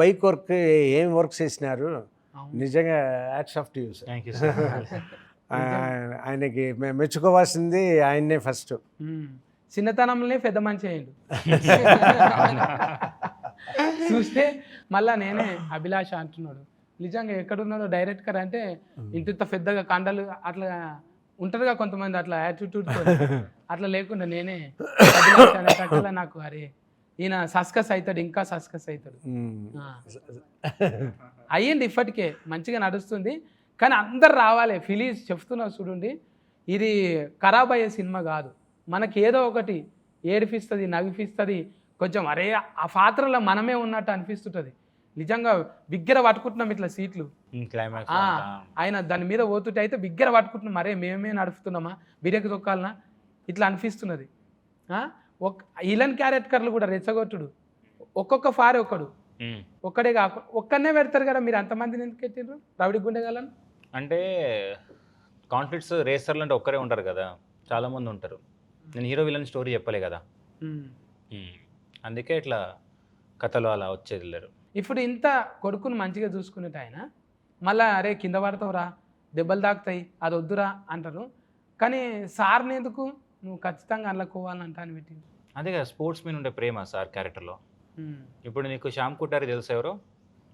Bike work ఏం work చేసినారు, అవును. నిజంగా hats off to you sir. Thank you sir. ఆయనకి మేము మెచ్చుకోవాల్సింది ఆయన్నే ఫస్ట్. చిన్నతనంలోనే పెద్ద మంచి అయ్యిండు. చూస్తే మళ్ళా నేనే అభిలాష అంటున్నాడు. నిజంగా ఎక్కడున్నాడో డైరెక్టర్ అంటే ఇంత పెద్దగా కండలు అట్లా ఉంటుందిగా కొంతమంది అట్లా యాటిట్యూడ్ అట్లా లేకుండా నేనే అభిలాష అనేటట్లా నాకు అరే ఈయన సస్కస్ అవుతాడు, ఇంకా సస్కస్ అవుతాడు. అయ్యింది ఇప్పటికే మంచిగా నడుస్తుంది. కానీ అందరు రావాలి. ఫిలీజ్ చెప్తున్నా చూడండి, ఇది ఖరాబ్ అయ్యే సినిమా కాదు. మనకి ఏదో ఒకటి ఏడిపిస్తుంది, నవ్విపిస్తుంది. కొంచెం అరే ఆ పాత్రలో మనమే ఉన్నట్టు అనిపిస్తుంటుంది. నిజంగా బిగ్గర పట్టుకుంటున్నాం ఇట్లా సీట్లు. క్లైమాక్స్ ఆయన దాని మీద పోతుంటే అయితే బిగ్గర పట్టుకుంటున్నాం, అరే మేమే నడుపుతున్నామా, బిరేకి తొక్కాలనా ఇట్లా అనిపిస్తున్నది. ఇలన్ క్యారెక్టర్లు కూడా రెచ్చగొట్టుడు, ఒక్కొక్క ఫారే ఒకడు ఒక్కడే కాకుండా ఒక్కనే పెడతారు కదా. మీరు అంతమందిని ఎందుకు ఎట్టిండ్రు రౌడీ గుండెగాలను? అంటే కాన్ఫ్లిక్ట్స్ రేసర్లు అంటే ఒక్కరే ఉంటారు కదా, చాలామంది ఉంటారు. నేను హీరో విలన్ స్టోరీ చెప్పలే కదా, అందుకే ఇట్లా కథలు అలా వచ్చేది లేరు. ఇప్పుడు ఇంత కొడుకును మంచిగా చూసుకునేట ఆయన మళ్ళీ అరే కింద పడతావురా, దెబ్బలు తాకుతాయి, అది వద్దురా అంటారు. కానీ సార్ని ఎందుకు నువ్వు ఖచ్చితంగా అందులోకోవాలంట అని పెట్టింది. అదే కదా స్పోర్ట్స్ మీద ఉండే ప్రేమ సార్ క్యారెక్టర్లో. ఇప్పుడు నీకు శ్యామ్ కుటారి తెలుసు ఎవరో?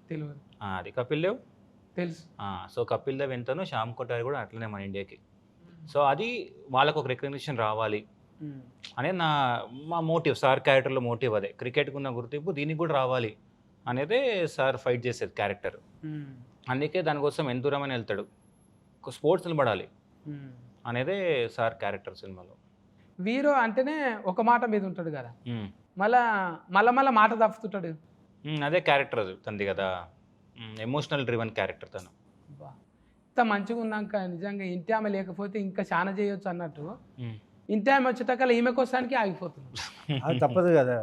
తెలియదు. అది కపిల్ దేవ్ తెలుసు. సో కపిల్ దేవ్ ఎంతనో శ్యామ్ కుటారి కూడా అట్లనే మన ఇండియాకి. సో అది వాళ్ళకు ఒక రికగ్నిషన్ రావాలి అనేది మా మోటివ్. సార్ క్యారెక్టర్లో మోటివ్ అదే, క్రికెట్కి ఉన్న గుర్తింపు దీనికి కూడా రావాలి అనేదే సార్ ఫైట్ చేసేది క్యారెక్టర్. అందుకే దానికోసం ఎంత దూరమని వెళ్తాడు, స్పోర్ట్స్ నిలబడాలి అనేదే సార్ క్యారెక్టర్ సినిమాలో. వీరో అంటేనే ఒక మాట మీద ఉంటాడు కదా, మళ్ళా మాట తప్పుతుంటాడు. అదే క్యారెక్టర్ అది తంది కదా, ఎమోషనల్ డ్రివెన్ క్యారెక్టర్ తను. ఇంత మంచిగా ఉన్నాక నిజంగా ఇంటి ఆమె లేకపోతే ఇంకా చాలా చేయొచ్చు అన్నట్టు, ఇంటి ఆమె వచ్చేటకల్లా ఈమె కోసానికి ఆగిపోతుంది. అది తప్పదు కదా.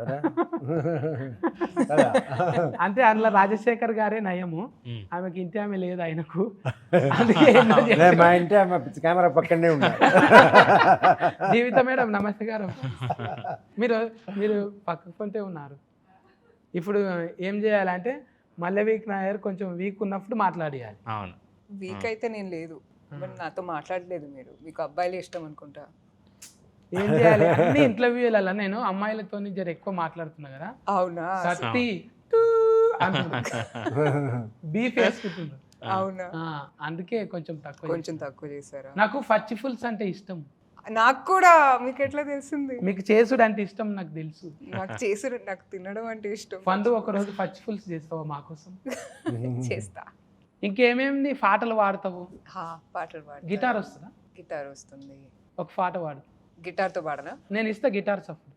అంటే అందులో రాజశేఖర్ గారే నయము, ఆమెకి ఇంటి ఆమె లేదు ఆయనకు. మా ఇంటి ఆమె కెమెరా పక్కనే ఉన్నారు. జీవిత మేడం నమస్కారం. మీరు పక్కకుంటే ఉన్నారు. ఇప్పుడు ఏం చేయాలంటే మళ్ళీ వీక్ నాయర్ కొంచెం వీక్ ఉన్నప్పుడు మాట్లాడియాలి. అవును, వీక్ అయితే నేను లేదు, బట్ నాతో మాట్లాడలేదు మీరు. మీకు అబ్బాయిలే ఇష్టం అనుకుంటా. ఏం చేయాలి అన్ని ఇంటర్వ్యూలలో నేను అమ్మాయిలతో జర ఎక్కువ మాట్లాడుతున్నా కదా. అవునా? సత్తి బీఫ్ వేసుకుంటున్నా. అవునా? అందుకే కొంచెం తక్కువ చేశారా? నాకు పచ్చిఫుల్స్ అంటే ఇష్టం. నాకు కూడా. మీకు ఎట్లా తెలిసింది? మీకు చేసుడు అంటే ఇష్టం నాకు తెలుసు. నాకు తినడం అంటే ఇష్టం. పండు ఒకరోజు పచ్చిఫుల్స్ చేస్తావా మా కోసం? చేస్తా. ఇంకేమేమి పాటలు వాడతావు? పాటలు పాడు. గిటార్ వస్తుందా? గిటార్ వస్తుంది. ఒక పాట వాడు. గిటార్తో పాడనా? నేను ఇస్తా గిటార్ సపోర్ట్.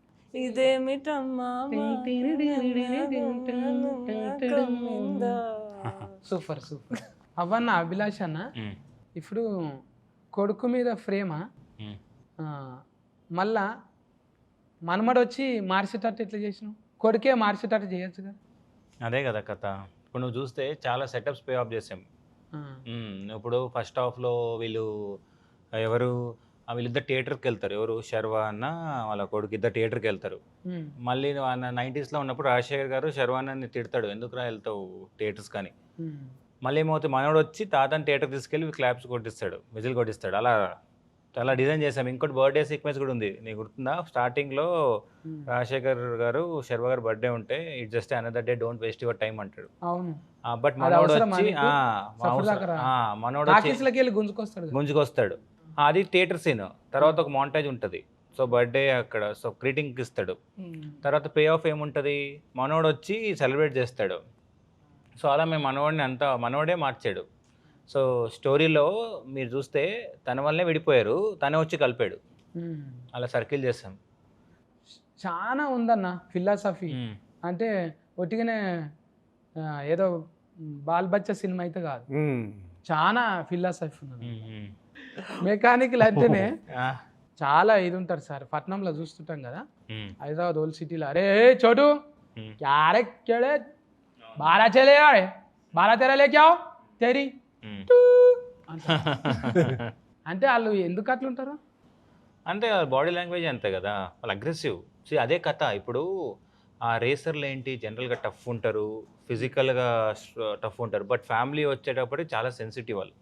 Super super. అవన్న అభిలాష్ అన్న, ఇప్పుడు కొడుకు మీద ప్రేమ మళ్ళా మనమడు వచ్చి మార్చేటట్టు ఎట్లా చేసినావు? కొడుకే మార్చేటట్టు చేయొచ్చు కదా. అదే కదా కథ. ఇప్పుడు నువ్వు చూస్తే చాలా సెటప్స్ పే ఆఫ్ చేసాం. ఇప్పుడు ఫస్ట్ హాఫ్లో వీళ్ళిద్దరు థియేటర్కి వెళ్తారు. ఎవరు? శర్వా అన్న వాళ్ళ కొడుకు ఇద్దరు థియేటర్కి వెళ్తారు. మళ్ళీ 90s ఉన్నప్పుడు రాజశేఖర్ గారు శర్వాన్ని తిడతాడు, ఎందుకురా వెళ్తావు థియేటర్స్ కానీ. మళ్ళీ ఏమవుతుంది, మనోడు వచ్చి తాతని థియేటర్ తీసుకెళ్ళి క్లాప్స్ కొట్టిస్తాడు, విజిల్ కొట్టిస్తాడు. అలా చాలా డిజైన్ చేసాం. ఇంకోటి బర్త్డే సీక్వెన్స్ కూడా ఉంది, నీకు గుర్తుందా? స్టార్టింగ్లో రాజశేఖర్ గారు శర్వా గారు బర్త్డే ఉంటే it just another day, don't waste your time అంటాడు. బట్ మనోడు వచ్చి గుంజుకొస్తాడు. అది థియేటర్ సీన్. తర్వాత ఒక మాంటేజ్ ఉంటుంది. సో బర్త్డే అక్కడ, సో గ్రీటింగ్ ఇస్తాడు. తర్వాత పే ఆఫ్ ఏముంటుంది, మనోడు వచ్చి సెలబ్రేట్ చేస్తాడు. సో అలా మేము మనోడే మార్చాడు. సో స్టోరీలో మీరు చూస్తే తన వల్లనే విడిపోయారు, తనే వచ్చి కలిపాడు. అలా సర్కిల్ చేస్తాం. చాలా ఉందన్న ఫిలాసఫీ. అంటే ఒట్టిగానే ఏదో బాల్బచ్చ సినిమా అయితే కాదు, చాలా ఫిలాసఫీ ఉంది. మెకానికల్ అంటేనే చాలా ఇది ఉంటారు సార్. పట్నంలో చూస్తుంటాం కదా, హైదరాబాద్ ఓల్డ్ సిటీలో, అరే చోటు క్యారే కేడే బారా చలే బారా తెరా లేకావు తెరీ అంటే వాళ్ళు ఎందుకు అట్లుంటారు అంటే బాడీ లాంగ్వేజ్ అంతే కదా, వాళ్ళు అగ్రెసివ్. అదే కథ. ఇప్పుడు ఆ రేసర్లు ఏంటి జనరల్గా టఫ్ ఉంటారు, ఫిజికల్గా టఫ్ ఉంటారు, బట్ ఫ్యామిలీ వచ్చేటప్పటికి చాలా సెన్సిటివ్ వాళ్ళు.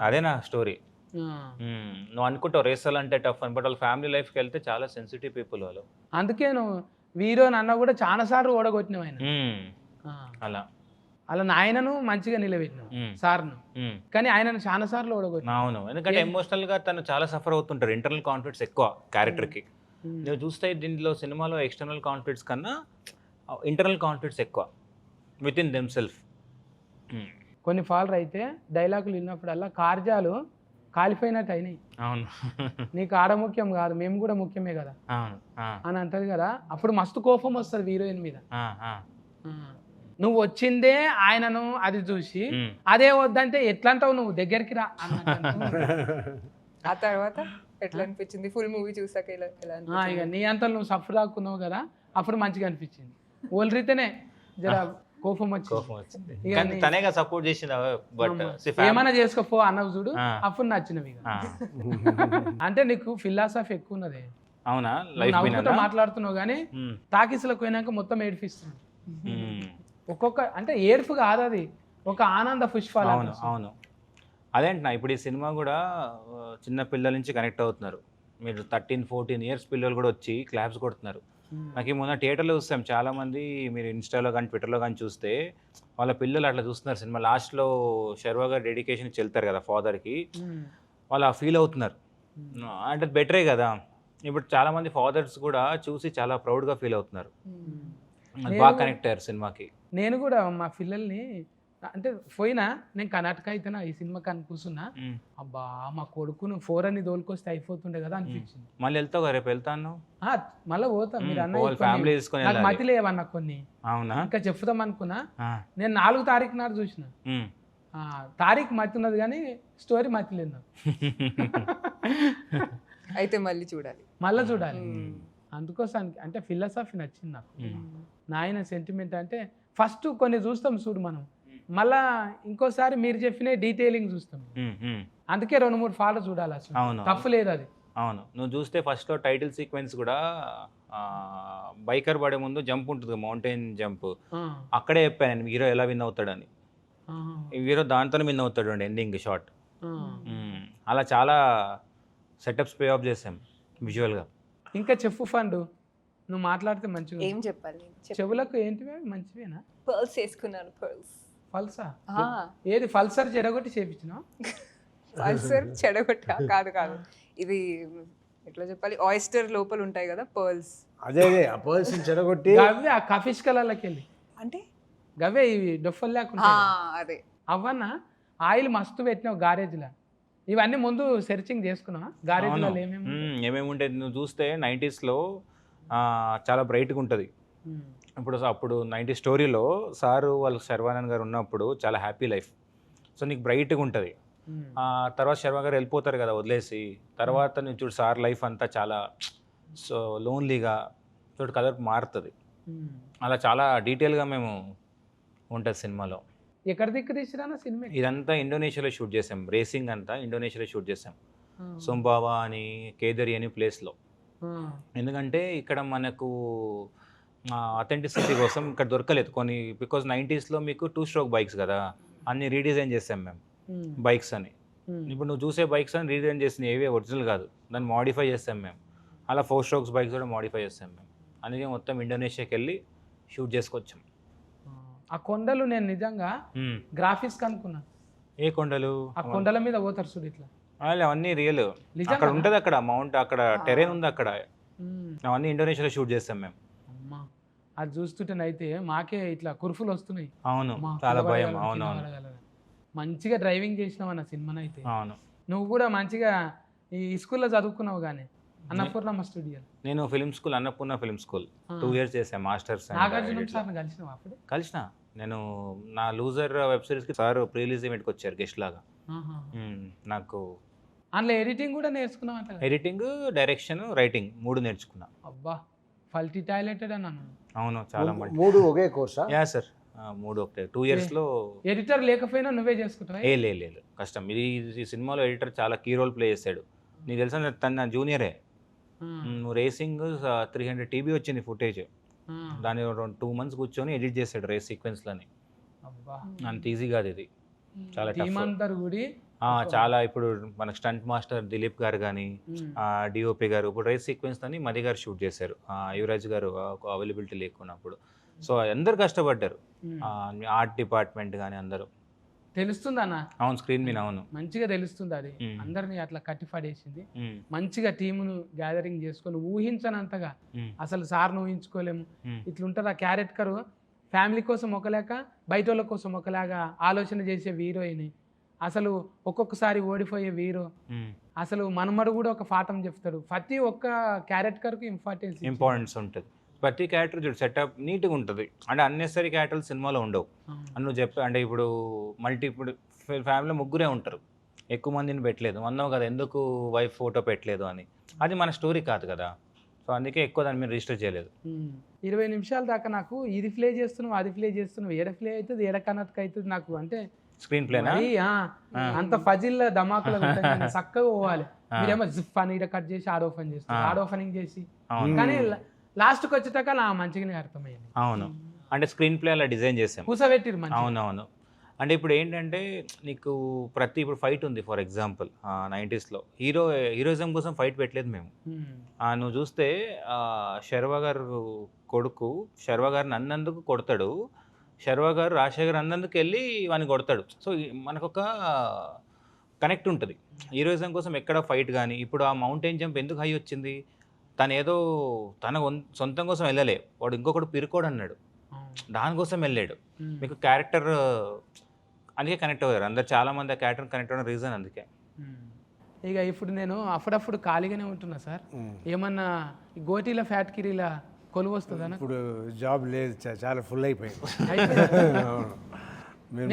అదే నా స్టోరీ. నువ్వు అనుకుంటావు రేసర్లు అంటే టఫ్ అని, బట్ వాళ్ళ ఫ్యామిలీ లైఫ్కి వెళ్తే చాలా సెన్సిటివ్ పీపుల్ వాళ్ళు. అందుకే నువ్వు వీరో నన్న కూడా చాలా సార్లు ఓడగొట్టినావు ఆయన. అలా అలా నాయనను మంచిగా నిలబెట్టినావు సార్ను, కానీ ఆయనను చాలా సార్లు ఓడగొట్టినావు. అవును, ఎందుకంటే ఎమోషనల్గా తను చాలా సఫర్ అవుతుంటారు, ఇంటర్నల్ కాన్ఫ్లిక్ట్స్ ఎక్కువ క్యారెక్టర్కి. నువ్వు చూస్తే దీంట్లో సినిమాలో ఎక్స్టర్నల్ కాన్ఫ్లిక్ట్స్ కన్నా ఇంటర్నల్ కాన్ఫ్లిక్ట్స్ ఎక్కువ విత్ ఇన్ దెమ్ సెల్ఫ్. కొన్ని ఫాల్ర్ అయితే డైలాగులు విన్నప్పుడల్లా కార్జాలు కాలిపోయినట్టు అయినాయి. అవును నీకు ఆడ ముఖ్యం కాదు, మేము కూడా ముఖ్యమే కదా అవును అని అంటది కదా, అప్పుడు మస్తు కోపం వస్తుంది హీరోయిన్ మీద. నువ్వు వచ్చిందే ఆయనను అది చూసి అదే వద్దంటే ఎట్లా అంటావు, నువ్వు దగ్గరికి రా అన్నట్టు. ఆ తర్వాత ఎట్లా అనిపించింది ఫుల్ మూవీ చూసాక? ఎలా ఇక నీ అంతా నువ్వు సఫర్ దాక్కున్నావు కదా, అప్పుడు మంచిగా అనిపించింది. ఓల్రితేనే జర కోపం వచ్చింది. కానీ తనేగా సపోర్ట్ చేసింది, బట్ ఏమైనా చేసుకోపో అన్నవి చూడు, అప్పుడు నచ్చినవి. అంటే నీకు ఫిలాసఫీ ఎక్కువ ఉన్నది. అవునా? నవ్వుతో మాట్లాడుతున్నావు కానీ టాకీస్లకు పోయినాక మొత్తం ఏడిపిస్తున్నావు. ఒక్కొక్క అంటే ఏడుపు కాదు, అది ఒక ఆనంద పుష్పాలు. అవును అవును, అదేంటున్నా. ఇప్పుడు ఈ సినిమా కూడా చిన్న పిల్లల నుంచి కనెక్ట్ అవుతున్నారు. మీరు 13-14 ఇయర్స్ పిల్లలు కూడా వచ్చి క్లాప్స్ కొడుతున్నారు. నాకు ఈ మొన్న థియేటర్లో చూస్తాం చాలామంది, మీరు ఇన్స్టాలో కానీ ట్విట్టర్లో కానీ చూస్తే వాళ్ళ పిల్లలు అట్లా చూస్తున్నారు సినిమా. లాస్ట్లో శర్వా గారు డెడికేషన్ ఇచ్చి వెళ్తారు కదా ఫాదర్కి, వాళ్ళు ఫీల్ అవుతున్నారు. అంటే బెటరే కదా. ఇప్పుడు చాలామంది ఫాదర్స్ కూడా చూసి చాలా ప్రౌడ్గా ఫీల్ అవుతున్నారు. బాగా కనెక్ట్ అయ్యారు సినిమాకి. నేను కూడా మా పిల్లల్ని అంటే పోయినా, నేను కర్ణాటక అయితేనా ఈ సినిమా కానీ కూర్చున్నా, అబ్బా మా కొడుకును 4 అని దోలుకొస్తే అయిపోతుండే కదా అనిపించింది. మళ్ళీ వెళ్తావు కదా, రేపు వెళ్తాను మళ్ళీ పోతా. మీరు ఫ్యామిలీ తీసుకొని నాకు మతి లేవన్నా కొన్ని. అవునా? ఇంకా చెప్తాం అనుకున్నా. నేను 4 తారీఖు నాడు చూసిన. తారీఖు మతి ఉన్నది కానీ స్టోరీ మతి లేదు నాకు. అయితే మళ్ళీ చూడాలి, మళ్ళీ చూడాలి. అందుకోసానికి అంటే ఫిలాసఫీ నచ్చింది నాకు. నాయన సెంటిమెంట్ అంటే ఫస్ట్ కొన్ని చూస్తాం చూడు మనం, మళ్ళా ఇంకోసారి మీరు చెప్పిన డీటెయిలింగ్ చూస్తాం. అందుకే 2-3 ఫాలో చూడాలి అసలు. అవును, తప్పు లేదు అది. అవును, నువ్వు చూస్తే ఫస్ట్లో టైటిల్ సీక్వెన్స్ కూడా బైకర్ పడే ముందు జంప్ ఉంటుంది, మౌంటైన్ జంప్. అక్కడే చెప్పాను నేను హీరో ఎలా విన్ అవుతాడని. హీరో దాంతోనే విన్ అవుతాడు అండి ఎండింగ్ షాట్. అలా చాలా సెటప్స్ పే ఆఫ్ చేసాం విజువల్గా. ఇంకా చెప్పు ఫండు, నువ్వు మాట్లాడితే మంచిగా. ఏం చెప్పాలి? చెవులకు ఏంటివే మంచివేనా? పర్ల్స్ వేసుకున్నాను. పర్ల్స్. ఫల్సా? ఏది ఫల్సర్ చెడగొట్టి చేపించినా? ఫల్సర్ చెడగొట్ట కాదు కాదు, ఇది ఎట్లా చెప్పాలి, ఆయిస్టర్ లోపల ఉంటాయి కదా పర్ల్స్. అదే ఆ పర్ల్స్ చెడగొట్టి గవ్వే ఆ కఫిష్ కలర్లకి వెళ్ళి అంటే గవ్వే ఇవి డొఫల్ లేకుండా అదే అవన్నా ఆయిల్ మస్తు పెట్టినావు గారేజ్లో. ఇవన్నీ ముందు సెర్చింగ్ చేసుకున్నావా గారేజ్లో ఏమేమి ఉంటాయి? నువ్వు చూస్తే 90sలో చాలా బ్రైట్గా ఉంటుంది. అప్పుడు 90 స్టోరీలో సారు వాళ్ళు శర్వానంద్ గారు ఉన్నప్పుడు చాలా హ్యాపీ లైఫ్. సో నీకు బ్రైట్గా ఉంటుంది. తర్వాత శర్వా గారు వెళ్ళిపోతారు కదా వదిలేసి, తర్వాత నువ్వు చూడు సార్ లైఫ్ అంతా చాలా సో లోన్లీగా చూడు కలర్ మారుతుంది. అలా చాలా డీటెయిల్గా మేము ఉంటుంది సినిమాలో. ఎక్కడ దిక్కు తీసిరా సినిమా? ఇదంతా ఇండోనేషియాలో షూట్ చేసాం. రేసింగ్ అంతా ఇండోనేషియాలో షూట్ చేసాం. సోంబావా అని, కేదరి అని ప్లేస్లో. ఎందుకంటే ఇక్కడ మనకు అథెంటిసిటీ కోసం ఇక్కడ దొరకలేదు కొన్ని, బికాజ్ 90sలో మీకు 2-stroke బైక్స్ కదా, అన్ని రీడిజైన్ చేసాం మేము బైక్స్ అని. ఇప్పుడు నువ్వు చూసే బైక్స్ అని రీడిజైన్ చేసిన ఏవే ఒరిజినల్ కాదు, దాన్ని మోడిఫై చేస్తాం మేము. అలా 4 strokes బైక్స్ కూడా మోడిఫై చేస్తాం మేము. అందుకే మొత్తం ఇండోనేషియాకి వెళ్ళి షూట్ చేసుకొచ్చాం. ఆ కొండలు నేను నిజంగా గ్రాఫిక్స్ అనుకున్నా. ఏ కొండలు? ఆ కొండల మీద పోతారు చూడు ఇట్లా, అవన్నీ రియల్. అక్కడ ఉంటుంది, అక్కడ మౌంట్, అక్కడ టెరెన్ ఉంది అక్కడ. అవన్నీ ఇండోనేషియాలో షూట్ చేస్తాం మేము. అమ్మా అది చూస్తుంటేనైతే మాకే ఇట్లా కుర్ఫులు వస్తున్నాయి. అవును, చాలా భయం. అవును అవును, మంచిగా డ్రైవింగ్ చేసినావు అన్న సినిమాని అయితే. అవును, నువ్వు కూడా మంచిగా ఈ స్కూల్లో చదువుకున్నావు కానీ అన్నపూర్ణమ్మ స్టూడియో. నేను film school, Annapurna film school 2 years చేశాను మాస్టర్స్. నాగార్జున సార్ని కలిసినావు అప్పుడు? కలిసిన. నేను నా లూజర్ వెబ్ సిరీస్కి సార్ ప్రీ రిలీజ్ ఈవెంట్కి వచ్చారు గెస్ట్ లాగా. నాకు అందులో ఎడిటింగ్ కూడా నేర్చుకున్నావు అంట? ఎడిటింగ్, డైరెక్షన్, రైటింగ్ 3 నేర్చుకున్నా. అబ్బా ఫల్టీ టాయిలెటెడ్ అన్నాను. అవును, చాలా 3 ఒకే కోర్సా? యా సార్, 3 ఒకటే. 2 yearsలో ఎడిటర్ లేకపోయినా నువ్వే చేసుకుంటావా? లేదు కష్టం. ఈ సినిమాలో ఎడిటర్ చాలా కీ రోల్ ప్లే చేశాడు. నీకు తెలుసా, తను నా జూనియరే. నువ్వు రేసింగ్ 300 TB వచ్చింది ఫుటేజ్. దాని 2 months కూర్చొని ఎడిట్ చేశాడు రేస్ సీక్వెన్స్లని. అబ్బా అంత ఈజీ కాదు ఇది, చాలా టీమ్ టఫ్. అందరు కూడా చాలా ఇప్పుడు మన స్టంట్ మాస్టర్ దిలీప్ గారు కానీ డిఓపి గారు ఇప్పుడు రేస్ సీక్వెన్స్ అని మది గారు షూట్ చేశారు, యువరాజ్ గారు అవైలబిలిటీ లేకున్నప్పుడు. సో అందరు కష్టపడ్డారు, ఆర్ట్ డిపార్ట్మెంట్ కానీ అందరూ. తెలుస్తుంది అన్న, అవును స్క్రీన్ మీద అవును. మంచిగా తెలుస్తుంది అది, అందరినీ అట్లా కట్టిపడేసింది. మంచిగా టీమును గ్యాదరింగ్ చేసుకొని ఊహించనంతగా, అసలు సార్ను ఊహించుకోలేము. ఇట్లుంటుంది ఆ క్యారెక్టర్, ఫ్యామిలీ కోసం ఒకలేక బయట వాళ్ళ కోసం ఒకలాగా ఆలోచన చేసే హీరోయిన్, అసలు ఒక్కొక్కసారి ఓడిపోయే హీరో, అసలు మనమడు కూడా ఒక పాఠం చెప్తాడు. ప్రతి ఒక్క క్యారెక్టర్కి ఇంపార్టెన్స్ ఉంటుంది. ప్రతి క్యారెక్టర్ చూడు సెటప్ నీట్గా ఉంటుంది, అంటే అన్నెసరీ క్యారెక్టర్లు సినిమాలో ఉండవు అని నువ్వు చెప్పా. అంటే ఇప్పుడు ఇప్పుడు ఫ్యామిలీలో 3 ఉంటారు, ఎక్కువ మందిని పెట్టలేదు అన్నావు కదా, ఎందుకు వైఫ్ ఫోటో పెట్టలేదు అని. అది మన స్టోరీ కాదు కదా, సో అందుకే ఎక్కువ దాన్ని మీరు రిజిస్టర్ చేయలేదు. 20 నిమిషాల దాకా నాకు ఇది ప్లే చేస్తున్నావు అది ప్లే చేస్తున్నావు, ఏడ ప్లే అవుతుంది ఏడ కనెక్ట్ అవుతుంది నాకు, అంటే స్క్రీన్ ప్లేనా అంత ఫజిల్ ధమాకులు చక్కగా పోవాలి. మీరేమో జిప్ అని ఇక్కడ కట్ చేసి ఆడ్ ఓపెన్ చేస్తారు, ఆడ్ ఓపెనింగ్ చేసి, కానీ లాస్ట్కి వచ్చేటాక నా మంచిగానే అర్థమైంది. అవును, అంటే స్క్రీన్ ప్లే అలా డిజైన్ చేసాం, కూసబెట్టిరు మంచిగా. అవునవును. అంటే ఇప్పుడు ఏంటంటే నీకు ఇప్పుడు ఫైట్ ఉంది ఫర్ ఎగ్జాంపుల్ 90s హీరోయిజం కోసం ఫైట్ పెట్టలేదు మేము. నువ్వు చూస్తే శర్వా గారు కొడుకు శర్వా గారిని అన్నందుకు కొడతాడు, శర్వా గారు రాజశేఖర్ అన్నందుకు వెళ్ళి వాడిని కొడతాడు. సో మనకొక కనెక్ట్ ఉంటుంది. హీరోయిజం కోసం ఎక్కడ ఫైట్ కానీ, ఇప్పుడు ఆ మౌంటైన్ జంప్ ఎందుకు హై వచ్చింది, తను ఏదో తన సొంతం కోసం వెళ్ళలే, వాడు ఇంకొకటి పిరుకోడు అన్నాడు, దానికోసం వెళ్ళాడు. మీకు క్యారెక్టర్ అందుకే కనెక్ట్ అయ్యారు అందరు, చాలామంది ఆ క్యారెక్టర్ కనెక్ట్ అవ్వడం రీజన్ అందుకే. ఇక ఇప్పుడు నేను అప్పుడప్పుడు ఖాళీగానే ఉంటున్నా సార్, ఏమన్నా గోటీల ఫ్యాక్టరీల కొలువు వస్తుందా? ఇప్పుడు జాబ్ లేదు, చాలా ఫుల్ అయిపోయింది.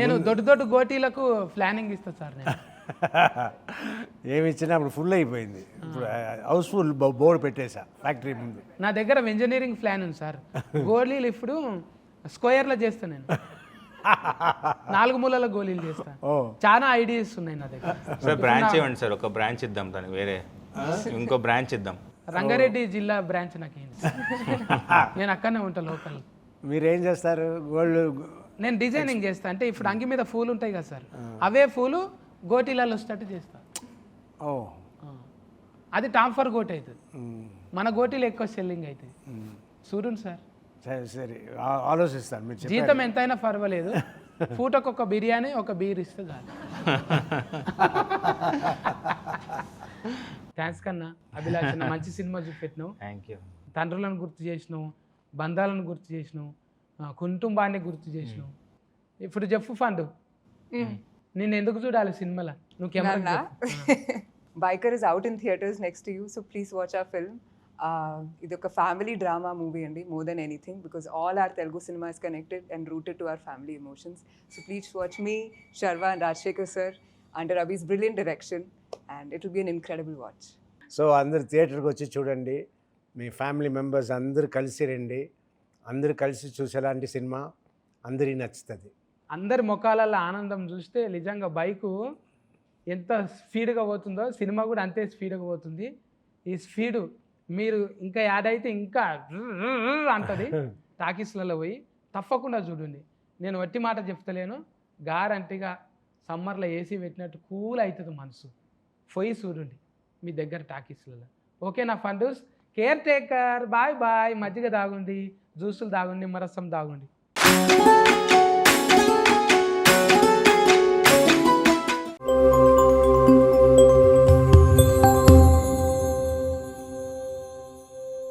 నేను దొడ్డు గోటీలకు ప్లానింగ్ ఇస్తా సార్. నేను ఏమి ఇచ్చినా అప్పుడు ఫుల్ అయిపోయింది. ఇప్పుడు హౌస్ఫుల్ బోర్డు పెట్టేసా ఫ్యాక్టరీ ముందు. నా దగ్గర ఇంజనీరింగ్ ప్లాన్ ఉంది సార్, గోళీలు ఇప్పుడు స్క్వేర్లో చేస్తాను నేను, 4 మూలల గోళీలు చేస్తాను. చాలా ఐడియాస్ ఉన్నాయి నా దగ్గర. సార్ బ్రాంచ్ ఇవ్వండి సార్, ఒక బ్రాంచ్ ఇద్దాం దానికి, వేరే ఇంకో బ్రాంచ్ ఇద్దాం. రంగారెడ్డి జిల్లా బ్రాంచ్ నాకు ఏంటి, నేను అక్కడనే ఉంటా లోకల్. మీరేం చేస్తారు? గోల్డ్ నేను డిజైనింగ్ చేస్తా, అంటే ఇప్పుడు అంగి మీద పూలు ఉంటాయి కదా సార్, అవే పూలు గోటీలలో వచ్చేటట్టు చేస్తా. అది టాంఫర్ గోటి అవుతుంది, మన గోటీలు ఎక్కువ సెల్లింగ్ అవుతుంది. చూడండి సార్. సరే ఆలోచిస్తాను, మీరు జీతం ఎంతైనా పర్వాలేదు, పూటకు ఒక బిర్యానీ ఒక బీర్ ఇస్తే చాలు. థ్యాంక్స్ కన్నా అభిలాష్, మంచి సినిమా చూపెట్టినావు. Thank you. తండ్రులను గుర్తు చేసినావు, బంధాలను గుర్తు చేసినావు, కుటుంబాన్ని గుర్తు చేసినావు. ఇప్పుడు చెప్పు ఫండ్, నేను ఎందుకు చూడాలి సినిమాలో? నువ్వు camera biker is out in theatres next to you, so please watch our film. ఇది ఒక ఫ్యామిలీ డ్రామా మూవీ అండి, more than anything, because all are Telugu cinema is connected and rooted to our family emotions. So please watch me, Sharva and Rajshekhar sir under Abhi's brilliant direction, and it will be an incredible watch. So అందరు థియేటర్కి వచ్చి చూడండి, మీ family members అందరూ కలిసి రండి, అందరూ కలిసి చూసేలాంటి cinema అందరికీ నచ్చుతుంది. అందరి ముఖాలలో ఆనందం చూస్తే నిజంగా బైకు ఎంత స్పీడ్గా పోతుందో సినిమా కూడా అంతే స్పీడ్గా పోతుంది. ఈ స్పీడు మీరు ఇంకా యాడ్ అయితే ఇంకా అంటది. టాకీస్లలో పోయి తప్పకుండా చూడండి. నేను వట్టి మాట చెప్తలేను, గ్యారంటీగా సమ్మర్లో ఏసీ పెట్టినట్టు కూల్ అవుతుంది మనసు. పోయి చూడండి మీ దగ్గర టాకీస్లలో. ఓకే నా ఫండూస్, కేర్ టేకర్, బాయ్ బాయ్. మజ్జిగ తాగుండి, జ్యూసులు తాగుండి, నిమ్మరసం తాగుండి.